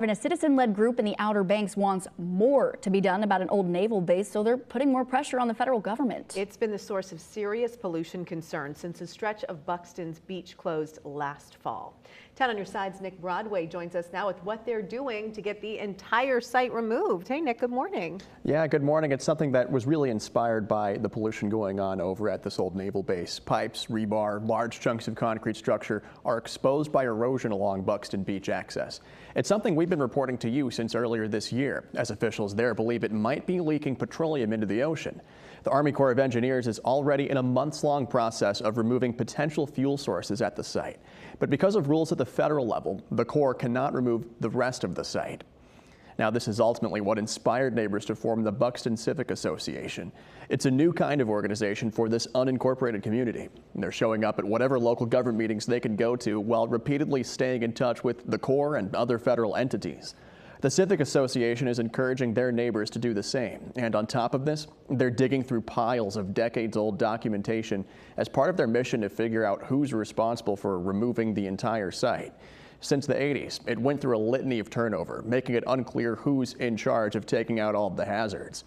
And a citizen-led group in the Outer Banks wants more to be done about an old naval base, so they're putting more pressure on the federal government. It's been the source of serious pollution concerns since a stretch of Buxton's beach closed last fall. 10 on your side's Nick Broadway joins us now with what they're doing to get the entire site removed. Hey, Nick, good morning. Yeah, good morning. It's something that was really inspired by the pollution going on over at this old naval base. Pipes, rebar, large chunks of concrete structure are exposed by erosion along Buxton Beach access. It's something we've been reporting to you since earlier this year, as officials there believe it might be leaking petroleum into the ocean. The Army Corps of Engineers is already in a months-long process of removing potential fuel sources at the site. But because of rules at the federal level, the Corps cannot remove the rest of the site. Now, this is ultimately what inspired neighbors to form the Buxton Civic Association. It's a new kind of organization for this unincorporated community. And they're showing up at whatever local government meetings they can go to while repeatedly staying in touch with the Corps and other federal entities. The Civic Association is encouraging their neighbors to do the same. And on top of this, they're digging through piles of decades-old documentation as part of their mission to figure out who's responsible for removing the entire site. Since the 80s, it went through a litany of turnover, making it unclear who's in charge of taking out all of the hazards.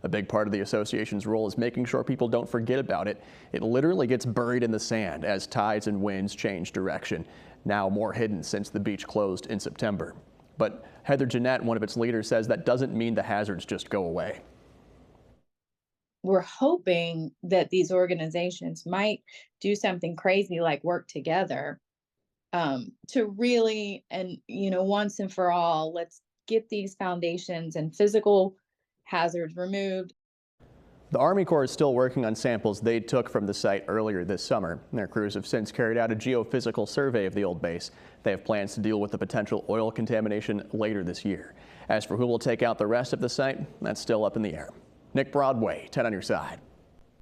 A big part of the association's role is making sure people don't forget about it. It literally gets buried in the sand as tides and winds change direction, now more hidden since the beach closed in September. But Heather Jeanette, one of its leaders, says that doesn't mean the hazards just go away. We're hoping that these organizations might do something crazy like work together to really, and once and for all, let's get these foundations and physical hazards removed. The Army Corps is still working on samples they took from the site earlier this summer. Their crews have since carried out a geophysical survey of the old base. They have plans to deal with the potential oil contamination later this year. As for who will take out the rest of the site, that's still up in the air. Nick Broadway, 10 on your side.